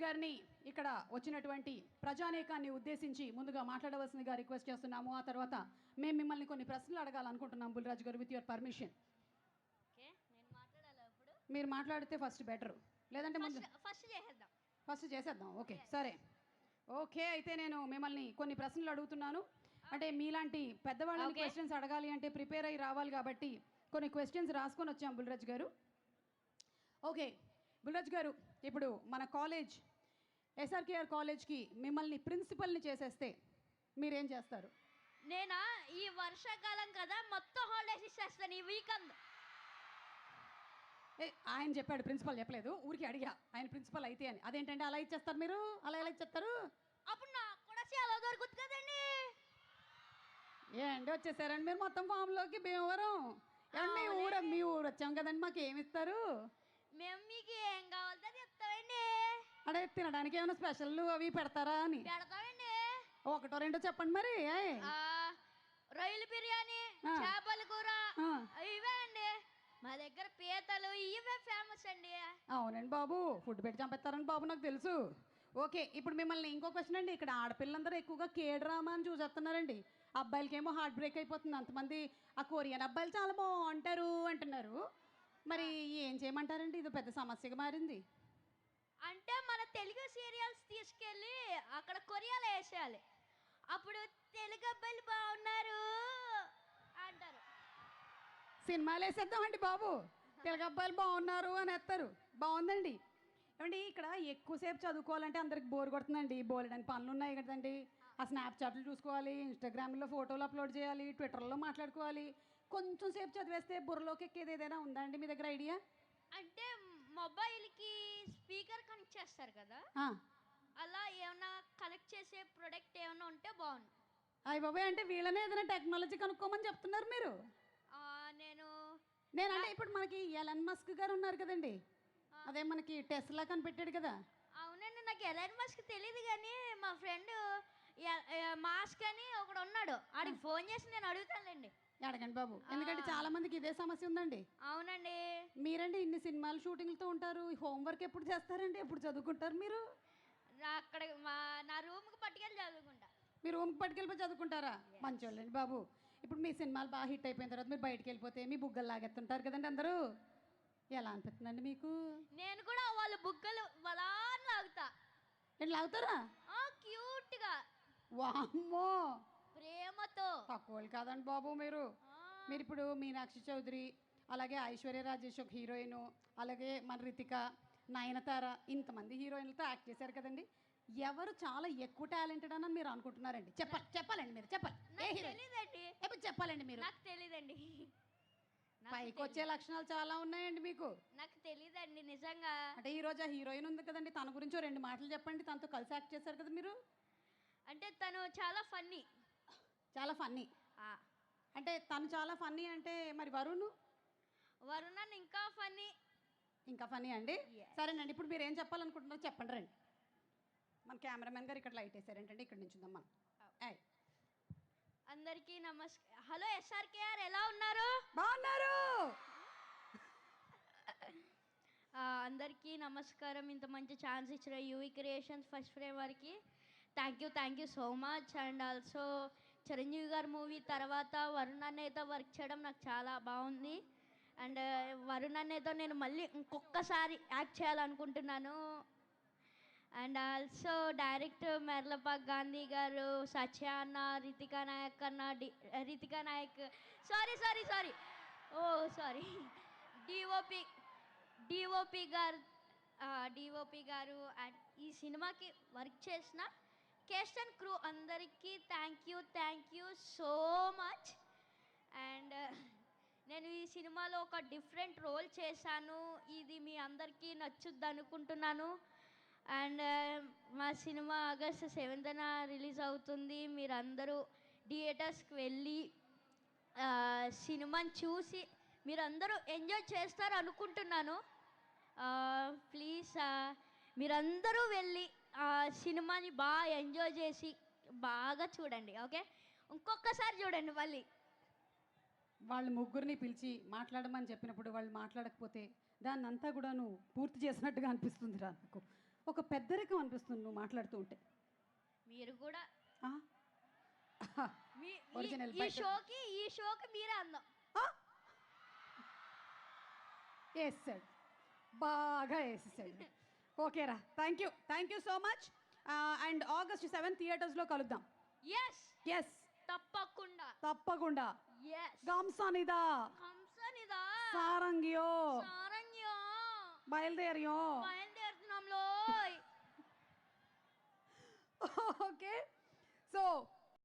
గారిని ఇక్కడ వచ్చినటువంటి ప్రజానేకాన్ని ఉద్దేశించి ముందుగా మాట్లాడవలసిందిగా రిక్వెస్ట్ చేస్తున్నాము. ఆ తర్వాత మేము మిమ్మల్ని కొన్ని ప్రశ్నలు అడగాలనుకుంటున్నాం బుల్రాజు గారు, విత్ యువర్ పర్మిషన్. మీరు మాట్లాడితే ఫస్ట్ బెటర్, లేదంటే ఫస్ట్ చేసేద్దాం. ఓకే, సరే. ఓకే, అయితే నేను మిమ్మల్ని కొన్ని ప్రశ్నలు అడుగుతున్నాను. అంటే మీలాంటి పెద్దవాళ్ళని క్వశ్చన్స్ అడగాలి అంటే ప్రిపేర్ అయ్యి రావాలి కాబట్టి కొన్ని క్వశ్చన్స్ రాసుకొని వచ్చాం బుల్రాజు గారు. ఓకే బుల్రాజు గారు, ఇప్పుడు మన కాలేజ్ ఎస్ఆర్కేఆర్ కాలేజ్కి మిమ్మల్ని ప్రిన్సిపల్ని చేసేస్తే మీరేం చేస్తారు? నేనా ఈ వర్షాకాలం కదా మొత్తం హాలిడేస్ ఇచ్చేస్తాను ఈ వీకెండ్. ఆయన చెప్పాడు, ప్రిన్సిపల్ చెప్పలేదు, ఊరికి అడిగా ఆయన ప్రిన్సిపల్ అయితే అని. అదేంటంటే అలా ఇచ్చేస్తారు మీరు? అలా ఎలా ఇచ్చేస్తారు? అప్పుడు నాకు కూడా చాలా దొరుకుతుంది కదండి. ఏంటి వచ్చేసారండి మీరు మొత్తం ఫామ్లోకి? భీమవరం మీ ఊరు వచ్చాం కదండి, మాకు ఏమి ఇస్తారు? మేము మీకు ఏం కావాలో చెప్తామండి. అదే తినడానికి ఏమైనా స్పెషల్ అవి పెడతారా అని? పెడతామండి. ఒకటో రెండో చెప్పండి మరి. రొయ్యల బిర్యానీ, చేపల కూర, ఇవే అండి మా దగ్గర. పీతలు ఇవే ఫేమస్ అండి. అవునండి బాబు, ఫుడ్ పెట్టి చంపేస్తారని బాబు నాకు తెలుసు. ఓకే, ఇప్పుడు మిమ్మల్ని ఇంకో క్వశ్చన్ అండి. ఇక్కడ ఆడపిల్లందరూ ఎక్కువగా కే-డ్రామా అని చూసేస్తున్నారండి. అబ్బాయిలకేమో హార్ట్ బ్రేక్ అయిపోతుంది. అంతమంది ఆ కొరియన్ అబ్బాయిలు చాలా బాగుంటారు అంటున్నారు. మరి ఏం చేయమంటారండి? ఇది పెద్ద సమస్యగా మారింది. అంటే మన తెలుగు సీరియల్స్ తీసుకెళ్ళి అక్కడ కొరియాలో వేసేయాలి. అప్పుడు తెలుగు అబ్బాయిలు బాగున్నారు అంటారు. సినిమాలు వేసేద్దామండి బాబు, తెలుగు అబ్బాయిలు బాగున్నారు అని వేస్తారు. బాగుందండి. ఏమండి ఇక్కడ ఎక్కువసేపు చదువుకోవాలంటే అందరికి బోర్ కొడుతుందండి. బోలెడని పనులు ఉన్నాయి కదండి. ఆ స్నాప్చాట్లు చూసుకోవాలి, ఇన్స్టాగ్రామ్లో ఫోటోలు అప్లోడ్ చేయాలి, ట్విట్టర్లో మాట్లాడుకోవాలి. కొంచెం సేపు చదివేస్తే బుర్రలోకి ఎక్కేది ఏదైనా ఉందా అండి మీ దగ్గర ఐడియా? అంటే మొబైల్కి స్పీకర్ కనెక్ట్ చేస్తారు కదా, అలా ఏమైనా కనెక్ట్ చేసే ప్రొడక్ట్ ఏమైనా ఉంటే బాగుంది. అయ్య బాబాయ్, అంటే వీళ్ళనే ఏదైనా టెక్నాలజీ కనుక్కోమని చెప్తున్నారు మీరు? నేనంటే ఇప్పుడు మనకి ఎలన్ మస్క్ గారు ఉన్నారు కదండి, అదే మనకి టెస్లా కనిపెట్టాడు కదా. అవునండి, నాకు ఎలన్ మస్క్ తెలియదు కానీ మా ఫ్రెండ్ మాస్క్ అని ఒకడు ఉన్నాడు, ఆడికి ఫోన్ చేసి నేను అడుగుతానులేండి. అడగండి బాబు, ఎందుకంటే చాలా మందికి ఇదే సమస్య ఉందండి. అవునండి. మీరండి ఇన్ని సినిమాలు షూటింగ్లతో ఉంటారు, హోంవర్క్ ఎప్పుడు చేస్తారండి? ఎప్పుడు చదువుకుంటారు మీరు? అక్కడ నా రూమ్కి పట్టుకెళ్ళి చదువుకుంటా. మీ రూమ్కి పట్టుకెళ్ళిపోయి చదువుకుంటారా? మంచోళ్ళండి బాబు. ఇప్పుడు మీ సినిమాలు బాగా హిట్ అయిపోయిన తర్వాత మీరు బయటకు వెళ్ళిపోతే మీ బుగ్గలు లాగెత్తుంటారు కదండి అందరూ. ఎలా అనిపిస్తుందండి మీకు? నేను కూడా వాళ్ళ బుగ్గలు వలా లాగుతా. ఏంటి లాగుతారా? క్యూట్గా. వామ్మో, ప్రేమతో. తక్కువ కాదండి బాబు మీరు. మీరు ఇప్పుడు మీనాక్షి చౌదరి, అలాగే ఐశ్వర్య రాజేష్ ఒక హీరోయిన్, అలాగే మన రితిక, నయనతార, ఇంతమంది హీరోయిన్లతో యాక్ట్ చేశారు కదండి. ఎవరు చాలా ఎక్కువ టాలెంటెడ్ అని మీరు అనుకుంటున్నారండి? చెప్పాలండి మీరు, చెప్పాలి. చెప్పాలండి మీరు. నాకు తెలీదండి. పైకి వచ్చే లక్షణాలు చాలా ఉన్నాయండి మీకు. నాకు తెలీదండి నిజంగా. అంటే ఈరోజు ఆ హీరోయిన్ ఉంది కదండి, తన గురించి 2 మాటలు చెప్పండి. తనతో కలిసి యాక్ట్ చేశారు కదా మీరు. అంటే తను చాలా ఫన్నీ. చాలా ఫన్నీ అంటే తను చాలా ఫన్నీ అంటే మరి వరుణ్ ఇంకా ఫన్నీ. ఇంకా ఫన్నీ అండి. సరేనండి, ఇప్పుడు మీరు ఏం చెప్పాలనుకుంటున్నారో చెప్పండి. రండి, మన కెమెరామెన్ గారు ఇక్కడ లైట్ వేసారేంటండి, ఇక్కడ నుంచి ఉందాం మనం. అందరికీ నమస్కారం. హలో ఎస్ఆర్కేఆర్, ఎలా ఉన్నారు? బాగున్నారు. అందరికీ నమస్కారం. ఇంత మంచి ఛాన్స్ ఇచ్చిన యూవీ క్రియేషన్స్ ఫస్ట్ ఫ్రేమ్ వారికి thank you so much. And also Chiranjeevi గారి మూవీ తర్వాత వరుణ్ అన్నయ్యతో వర్క్ చేయడం నాకు చాలా బాగుంది. అండ్ వరుణ్ అన్నయ్యతో నేను మళ్ళీ ఇంకొకసారి యాక్ట్ చేయాలనుకుంటున్నాను. అండ్ ఆల్సో డైరెక్టర్ మెర్లపాక్ గాంధీ గారు, సత్య అన్న, రితికా నాయక్, సారీ డిఓపి గారు అండ్ ఈ సినిమాకి వర్క్ చేసిన కేస్ట్ అండ్ క్రూ అందరికీ thank you so much. And నేను ఈ సినిమాలో ఒక డిఫరెంట్ రోల్ చేశాను, ఇది మీ అందరికీ నచ్చుద్ది అనుకుంటున్నాను. అండ్ మా సినిమా ఆగస్ట్ 7న రిలీజ్ అవుతుంది. మీరందరూ థియేటర్స్కి వెళ్ళి సినిమాని చూసి మీరందరూ ఎంజాయ్ చేస్తారు అనుకుంటున్నాను. ప్లీజ్ మీరందరూ వెళ్ళి సినిమాని బాగా ఎంజాయ్ చేసి బాగా చూడండి. ఓకే, ఇంకొకసారి చూడండి మళ్ళీ. వాళ్ళు ముగ్గురిని పిలిచి మాట్లాడమని చెప్పినప్పుడు వాళ్ళు మాట్లాడకపోతే దాన్ని అంతా కూడా నువ్వు పూర్తి చేసినట్టుగా అనిపిస్తుందిరా నాకు. ఒక పెద్దరికం అనిపిస్తుంది నువ్వు మాట్లాడుతూ ఉంటే. మీరు కూడా ఆ? ఒరిజినల్ ఈ షోకి మీరే అందం. వేసాడు, బాగా వేసేసాడు. ఓకేరా, thank you so much. And August 7 థియేటర్స్లో కలుద్దాం. ఎస్ ఎస్, తప్పకుండా. ఎస్ గంసనిదా హంసనిదా సారంగియో సారంగ్యో బయలుదేరియో. బయలుదేరుతున్నాంలో. Okay, so